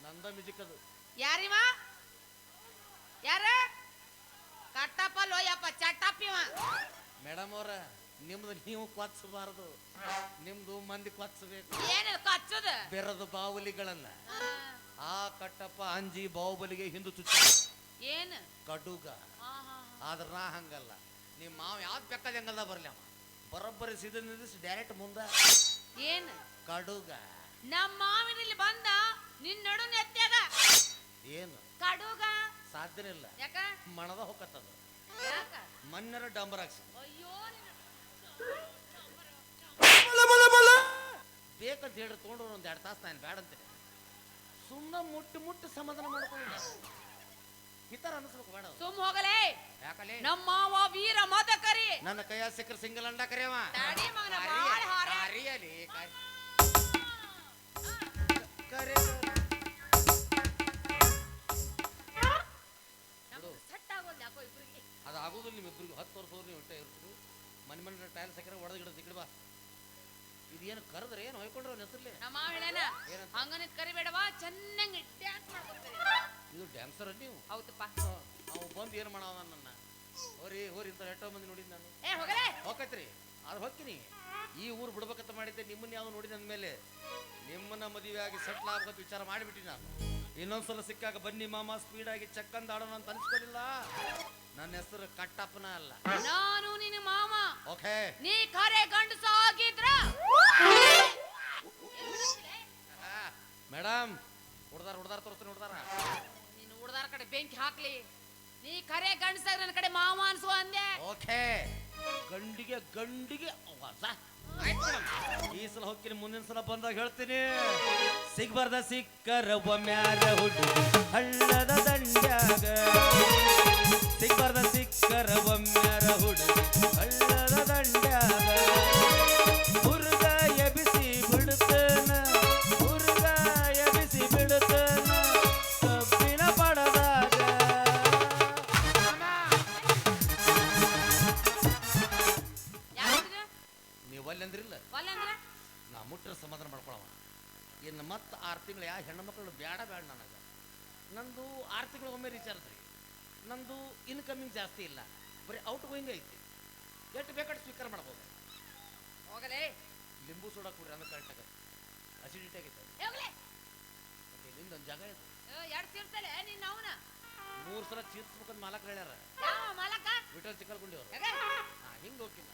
ನಂದ ಮ್ಯೂಸಿಕ್ ಅದು ಯಾರಿವ ಯಾರ ಕಟ್ಟಪ್ಪ ಲೋಯಪ್ಪ ಚಟ್ಟಪ್ಪಿವ ಮೇಡಮ್ ಅವ್ರ ನಿಮ್ದು ನೀವು ಕೊಚ್ಚಬಾರದು ನಿಮ್ದು ಮಂದಿ ಕೊಚ್ಚಬೇಕು ಏನ ಕಚ್ಚದ ಬೆರದ ಬಾವುಲಿಗಳನ್ನ ಆ ಕಟ್ಟಪ್ಪ ಅಂಜಿ ಬಾಹುಬಲಿಗೆ ಹಿಂದು ಚುಚ್ಚ ಏನ್ ಕಡುಗ ಆದ್ರ ನಾ ಹಂಗಲ್ಲ ನಿಮ್ಮ ಮಾವ ಯಾವ್ದು ಬೇಕಾದ ಹೆಂಗಲ್ದ ಬರ್ಲಿ ಅವ ಬರೋಬ್ಬರಿ ಸೀದಾ ನಿಲ್ಲಿಸಿ ಡೈರೆಕ್ಟ್ ಮುಂದ ಏನ್ ಕಡುಗ ನಮ್ಮ ಮಾವಿನಲ್ಲಿ ಬಂದ ನಿನ್ ನಡು ನೆತ್ತಾಗ ಏನು ಕಡುಗ ಸಾಧ್ಯನೇ ಇಲ್ಲ ಯಾಕ ಮಣದ ಹೊಕ್ಕತ್ತದ ಯಾಕ ಮಣ್ಣರ ಡಂಬರ್ ಹಾಕ್ಸಿ ಅಯ್ಯೋ ಬೇಕಂತ ಹೇಳಿ ತೊಗೊಂಡು ಒಂದ್ 2 ತಾಸು ನಾನು ಬೇಡ ಅಂತೀನಿ ಸುಮ್ಮನೆ ಮುಟ್ಟಿ ಸಮಾಧಾನ ಮಾಡ್ಕೊಳ್ಳ ಈ ಥರ ಅನಿಸ್ಬೇಕು ಬೇಡ ಸುಮ್ ಹೋಗಲೇ ಯಾಕಲೆ ನಮ್ಮ ಮಾವ ವೀರ ಮತ ಕರಿ ನನ್ನ ಕೈಯ ಸಿಕ್ಕರ ಸಿಂಗಲ್ ಅಂಡ ಕರೆಯವ ದಾಡಿ ಮಗನ ಬಾಳ ಹಾರ ಅರಿಯಲಿ ಕರೆ ಸೆಟ್ ಆಗೋದು ಯಾಕೋ ಇಬ್ರಿಗೆ ಅದು ಆಗೋದಿಲ್ಲ ನಿಮ್ಮಿಬ್ಬರಿಗೆ 10 ವರ್ಷ ನೀವು ಹೊಟ್ಟೆ ಇರ್ತೀರಿ ಮನೆ ಟೈಲ್ಸ್ ಹಾಕಿದ್ರೆ ಒಡೆದು ಗಿಡದ ಈ ಕಡೆ ಬಾ ಇದೇನು ಕರೆದ್ರೆ ಏನು ಹೊಯ್ಕೊಂಡ್ರೆ ಅವ್ನ ಹೆಸರ್ಲಿ ನಮ್ಮ ಮಾವ ಹೇಳೇನ ಹಂಗನಿದ್ ಕರಿಬೇಡವಾ ಚೆನ್ನಾಗಿ ಡ್ಯಾನ್ಸ್ ಮಾಡ್ಕೊಡ್ತಾರೆ ಇದು ಡ್ಯಾನ್ಸರ್ ನೀವು ಹೌದಪ್ಪ ಅವು ಬಂದು ಏನು ಮಾಡವ ನನ್ನ ಹೋರಿ ಇಂಥ ಎಷ್ಟೋ ಮಂದಿ ನೋಡಿದ್ ನಾನು ಏ ಹೋಗಲೇ ಹೋಗತ್ರಿ ಅದು ಹೋಗ್ತೀನಿ ಈ ಊರು ಬಿಡ್ಬೇಕಂತ ಮಾಡಿದ್ದೆ ನಿಮ್ಮನ್ನ ಯಾವ್ದು ನೋಡಿದ ಅಂದಮೇಲೆ ನಿಮ್ಮನ್ನ ಮದುವೆ ಆಗಿ ಸೆಟ್ಲ್ ಆಗ್ಬೇಕಂತ ವಿಚಾರ ಮಾಡಿಬಿಟ್ಟಿ ನಾನು ಇನ್ನೊಂದ್ಸಲ ಸಿಕ್ಕಾಗ ಬನ್ನಿ ಮಾಮ ಸ್ಪೀಡಾಗಿ ಚಕ್ಕಂದ ಆಡೋಣ ಅಂತ ಅನಿಸ್ಕೊಳ್ಳಿಲ್ಲ ನನ್ನ ಹೆಸರು ಕಟ್ಟಪ್ಪನ ಅಲ್ಲ ನಾನು ನಿನ್ನ ಮಾಮ ಓಕೆ ನೀ ಖರೆ ಗಂಡಸ ಆಗಿದ್ರ ಮೇಡಮ್ ಹುಡ್ದಾರ ತೋರಿಸ್ತೀನಿ ಹುಡ್ದಾರ ನೀನು ಹುಡ್ದಾರ ಕಡೆ ಬೆಂಕಿ ಹಾಕ್ಲಿ ನೀ ಖರೆ ಗಂಡಸ ನನ್ನ ಕಡೆ ಮಾವ ಅನ್ಸುವ ಅಂದೆ ಓಕೆ ಗಂಡಿಗೆ ವಾಸ. ಈ ಸಲ ಹೋಗ್ತೀನಿ ಮುಂದಿನ ಸಲ ಬಂದಾಗ ಹೇಳ್ತೀನಿ ಸಿಗ್ಬಾರ್ದ ಸಿಕ್ಕರ ಒಮ್ಮ್ಯಾರ ಹುಡುಗಿ ಹಳ್ಳದ ದಂಡ್ಯಾಗ ಸಿಗ್ಬಾರ್ದ ಸಿಕ್ಕರ ಒಮ್ಮ್ಯಾರ ಹುಡುಗಿ ಹಳ್ಳದ ದಂಡ್ಯಾಗ ಹುರ್ಗ ಎಬಿಸಿ ಬಿಡುತ್ತನ ಹುರ್ಗ ಎಬಿಸಿ ಬಿಡುತ್ತನ ಕಬ್ಬಿನ ಪಡದಾಗ ನೀವು ಅಲ್ಲಂದ್ರಿಲ್ಲ ಒಲ್ಲಂದ್ರ ನಾ ಮುಟ್ಟ ಸಮಾಧಾನ ಮಾಡ್ಕೊಳವ ಇನ್ನು ಮತ್ತೆ 6 ತಿಂಗಳು ಯಾವ ಹೆಣ್ಣು ಮಕ್ಕಳು ಬೇಡ ನನಗೆ ನಂದು 6 ತಿಂಗಳು ಒಮ್ಮೆ ರೀಚಾರ್ಜ್ ರೀ ನಂದು ಇನ್ಕಮಿಂಗ್ ಜಾಸ್ತಿ ಇಲ್ಲ ಬರೀ ಔಟ್ ಗೋಯಿಂಗ್ ಐತಿ ಎಷ್ಟು ಬೇಕಾದ್ರೆ ಸ್ವೀಕಾರ ಮಾಡ್ಬೋದು ಹೋಗಲೇ ಲಿಂಬು ಸೋಡಾ ಕುಡ್ರಿ ಅಂದ್ರೆ ಕರೆಕ್ಟ್ ಆಗತ್ತೆ ಅಸಿಡಿಟಿ ಆಗೈತೆ ಹೋಗಲೇ ಮತ್ತೆ ಇಲ್ಲಿಂದ ಒಂದು ಜಾಗ ಇದೆ ಎರಡು ತಿರ್ಸಲೆ ನೀನ್ ಅವನ 3 ಸಲ ಚೀರ್ಸ್ಬೇಕಂತ ಮಾಲಕ್ ಹೇಳ್ಯಾರ ಯಾವ ಮಾಲಕ ವಿಠಲ್ ಚಿಕ್ಕಲ್ಗುಂಡಿ ಅವ್ರು ಯಾಕೆ ಹಿಂಗೆ ಹೋಗ್ತೀನಿ